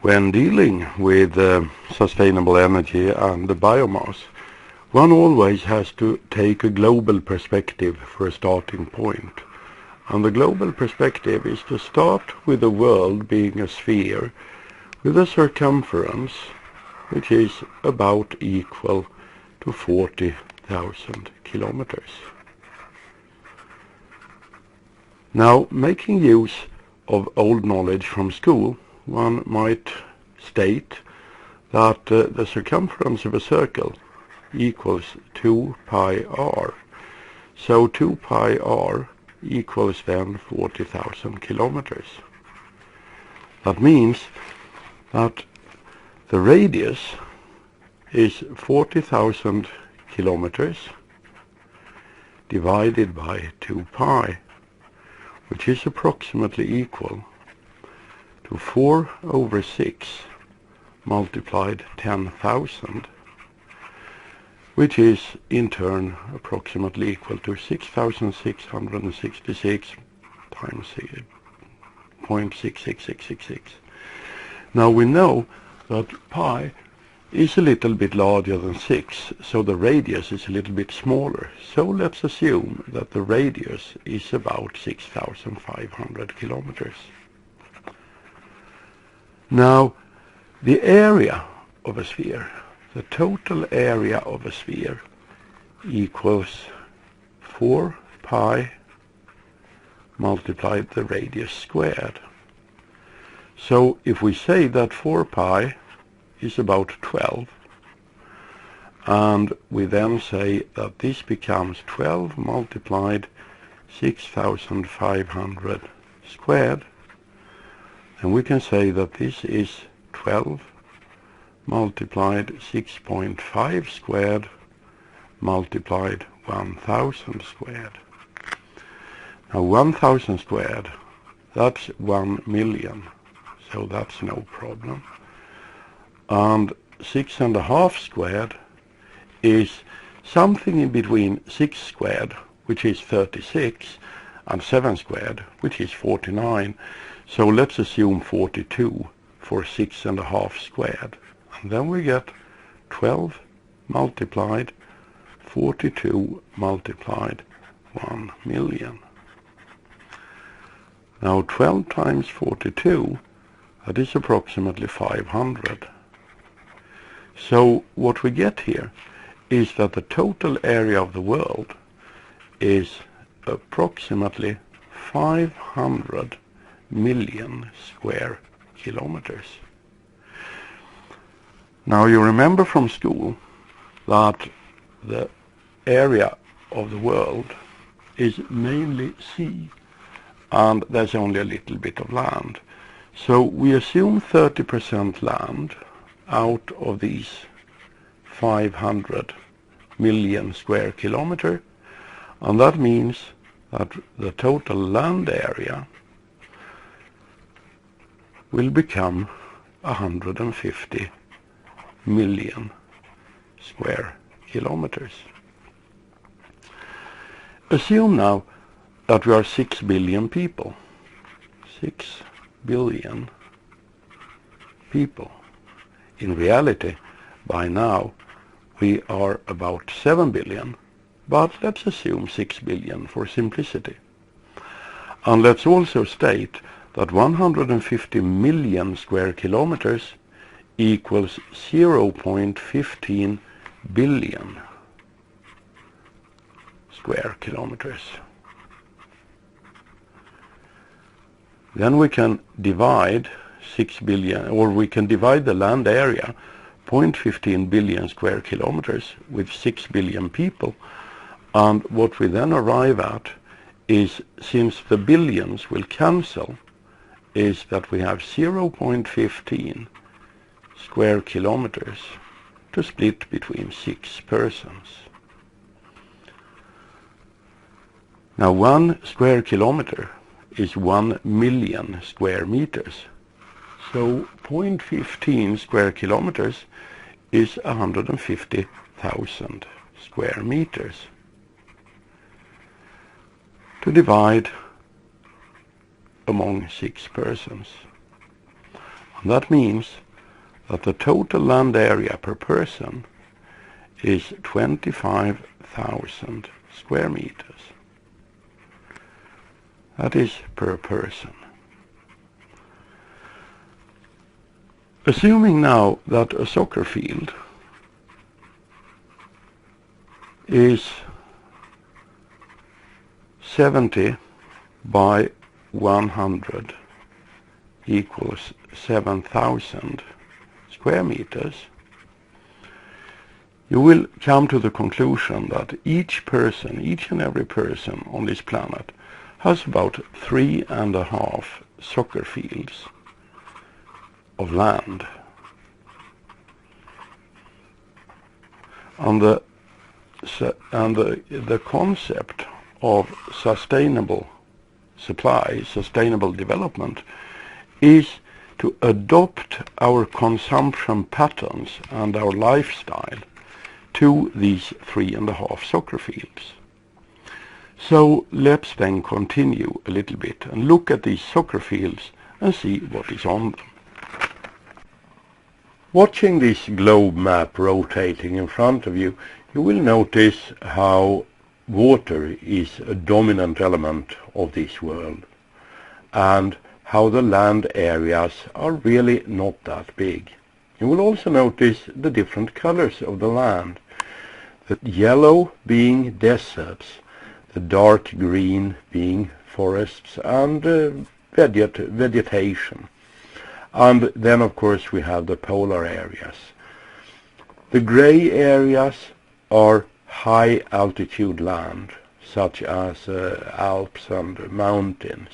When dealing with sustainable energy and the biomass, one always has to take a global perspective for a starting point. And the global perspective is to start with the world being a sphere with a circumference which is about equal to 40,000 kilometers. Now, making use of old knowledge from school, one might state that the circumference of a circle equals 2 pi r. So 2 pi r equals then 40,000 kilometers. That means that the radius is 40,000 kilometers divided by 2 pi, which is approximately equal to 4 over 6 multiplied 10,000, which is in turn approximately equal to 6,666 times 0.66666. Now we know that pi is a little bit larger than 6, so the radius is a little bit smaller. So let's assume that the radius is about 6,500 kilometers. Now, the area of a sphere, the total area of a sphere, equals 4 pi multiplied the radius squared. So if we say that 4 pi is about 12, and we then say that this becomes 12 multiplied 6,500 squared, and we can say that this is 12 multiplied 6.5 squared multiplied 1,000 squared. Now 1,000 squared, that's 1 million, so that's no problem. And 6.5 squared is something in between 6 squared, which is 36, and 7 squared, which is 49. So let's assume 42 for 6.5 squared. And then we get 12 multiplied 42 multiplied 1 million. Now 12 times 42, that is approximately 500. So what we get here is that the total area of the world is approximately 500 million square kilometers. Now you remember from school that the area of the world is mainly sea, and there's only a little bit of land. So we assume 30% land out of these 500 million square kilometer, and that means that the total land area will become 150 million square kilometers. Assume now that we are 6 billion people. 6 billion people. In reality, by now, we are about 7 billion, but let's assume 6 billion for simplicity. And let's also state that 150 million square kilometers equals 0.15 billion square kilometers. Then we can divide 6 billion, or we can divide the land area 0.15 billion square kilometers with 6 billion people, and what we then arrive at is, since the billions will cancel, is that we have 0.15 square kilometers to split between 6 persons. Now 1 square kilometer is 1 million square meters. So 0.15 square kilometers is 150,000 square meters to divide among 6 persons. That means that the total land area per person is 25,000 square meters. That is per person. Assuming now that a soccer field is 70 by 100 equals 7,000 square meters, you will come to the conclusion that each and every person on this planet has about 3.5 soccer fields of land. And the concept of sustainable supply, sustainable development, is to adopt our consumption patterns and our lifestyle to these 3.5 soccer fields. So let's then continue a little bit and look at these soccer fields and see what is on them. Watching this globe map rotating in front of you, you will notice how water is a dominant element of this world, and how the land areas are really not that big. You will also notice the different colors of the land. The yellow being deserts, the dark green being forests and vegetation. And then of course we have the polar areas. The gray areas are high altitude land, such as Alps and mountains.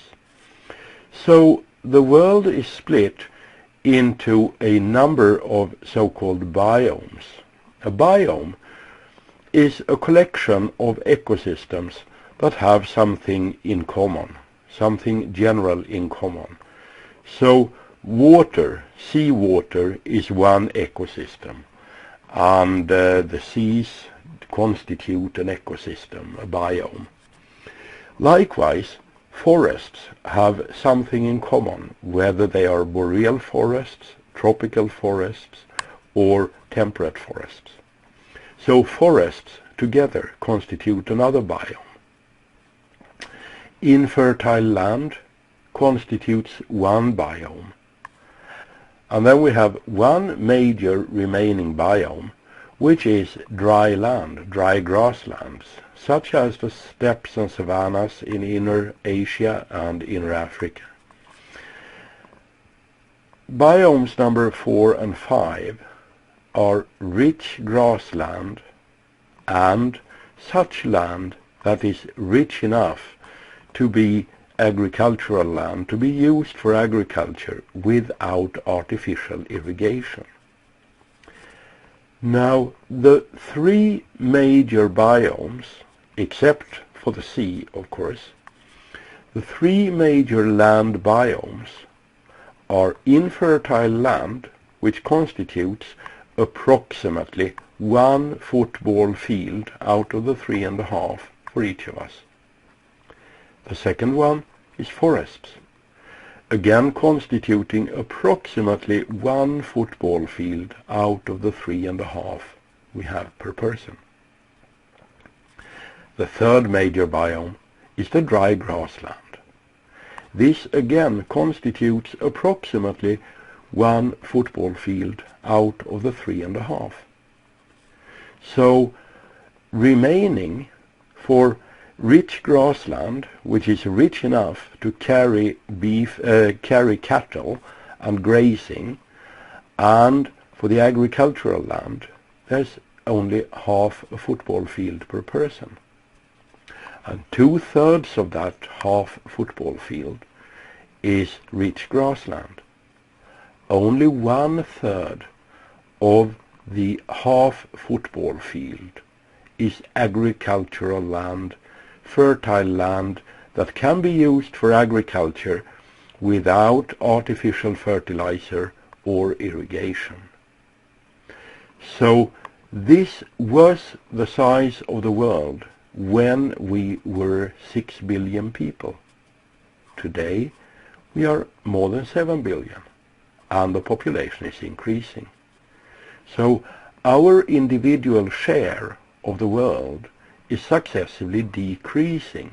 So the world is split into a number of so-called biomes. A biome is a collection of ecosystems that have something in common, something general in common. So water, seawater, is one ecosystem, and the seas constitute an ecosystem, a biome. Likewise, forests have something in common, whether they are boreal forests, tropical forests, or temperate forests. So forests together constitute another biome. Infertile land constitutes one biome. And then we have one major remaining biome, which is dry land, dry grasslands, such as the steppes and savannas in inner Asia and inner Africa. Biomes number 4 and 5 are rich grassland and such land that is rich enough to be agricultural land, to be used for agriculture without artificial irrigation. Now, the 3 major biomes, except for the sea, of course, the 3 major land biomes are infertile land, which constitutes approximately 1 football field out of the 3.5 for each of us. The second one is forests, again constituting approximately 1 football field out of the 3.5 we have per person. The third major biome is the dry grassland. This again constitutes approximately 1 football field out of the 3.5. So remaining for rich grassland, which is rich enough to carry cattle and grazing, and for the agricultural land, there's only half a football field per person. And 2/3 of that half football field is rich grassland. Only 1/3 of the half football field is agricultural land, fertile land that can be used for agriculture without artificial fertilizer or irrigation. So this was the size of the world when we were 6 billion people. Today we are more than 7 billion, and the population is increasing. So our individual share of the world is successively decreasing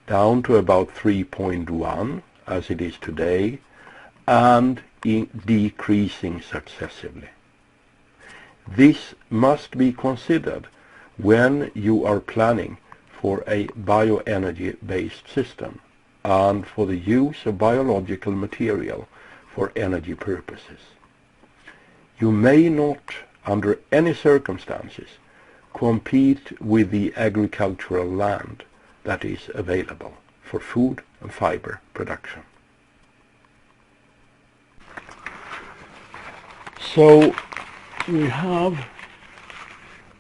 down to about 3.1 as it is today, and decreasing successively. This must be considered when you are planning for a bioenergy-based system and for the use of biological material for energy purposes. You may not, under any circumstances, compete with the agricultural land that is available for food and fiber production. So we have,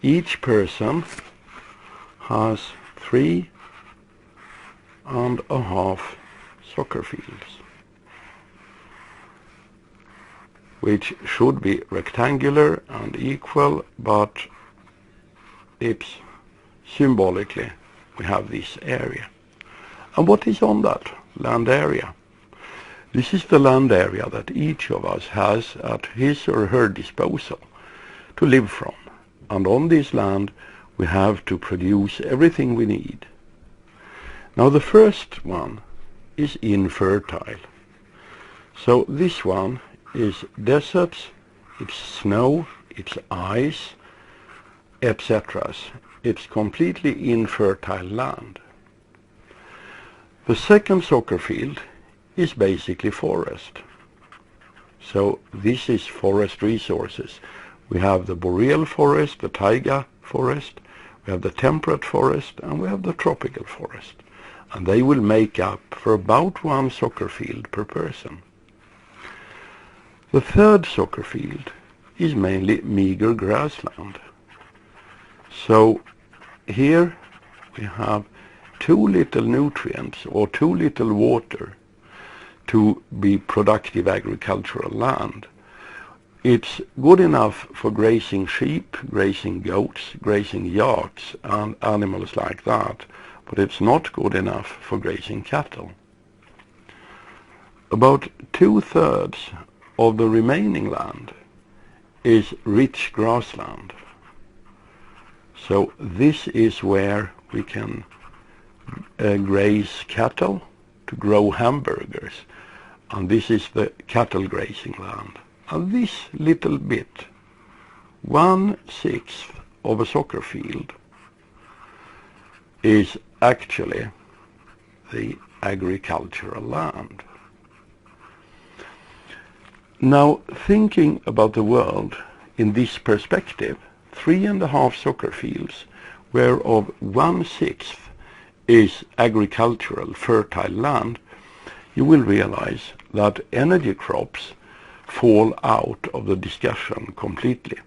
each person has 3.5 soccer fields, which should be rectangular and equal, but it's symbolically we have this area. And what is on that land area? This is the land area that each of us has at his or her disposal to live from. And on this land we have to produce everything we need. Now the first one is infertile. So this one is deserts, it's snow, it's ice, etc. It's completely infertile land. The second soccer field is basically forest. So this is forest resources. We have the boreal forest, the taiga forest, we have the temperate forest, and we have the tropical forest. And they will make up for about 1 soccer field per person. The third soccer field is mainly meager grassland. So here we have too little nutrients or too little water to be productive agricultural land. It's good enough for grazing sheep, grazing goats, grazing yaks and animals like that, but it's not good enough for grazing cattle. About 2/3 of the remaining land is rich grassland. So this is where we can graze cattle to grow hamburgers, and this is the cattle grazing land. And this little bit, 1/6 of a soccer field, is actually the agricultural land. Now, thinking about the world in this perspective, 3.5 soccer fields, whereof 1/6 is agricultural fertile land, you will realize that energy crops fall out of the discussion completely.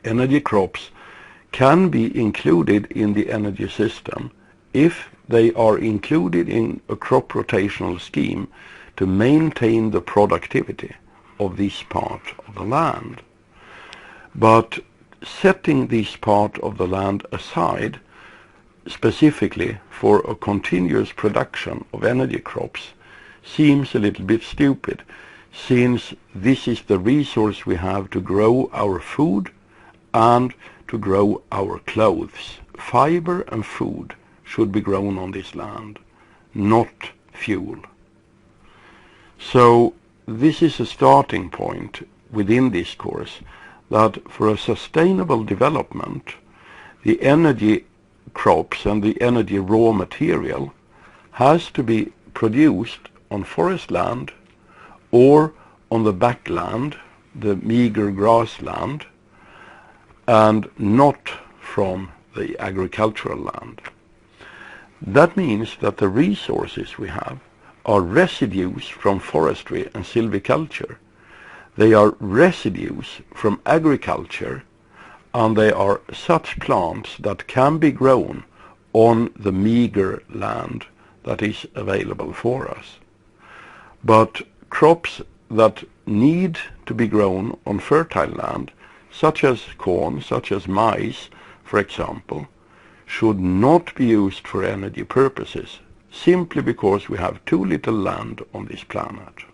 Energy crops can be included in the energy system if they are included in a crop rotational scheme to maintain the productivity of this part of the land. But setting this part of the land aside specifically for a continuous production of energy crops seems a little bit stupid, since this is the resource we have to grow our food and to grow our clothes. Fiber and food should be grown on this land, not fuel. So this is a starting point within this course, that for a sustainable development, the energy crops and the energy raw material has to be produced on forest land or on the backland, the meager grassland, and not from the agricultural land. That means that the resources we have are residues from forestry and silviculture. They are residues from agriculture, and they are such plants that can be grown on the meager land that is available for us. But crops that need to be grown on fertile land, such as corn, such as maize, for example, should not be used for energy purposes, simply because we have too little land on this planet.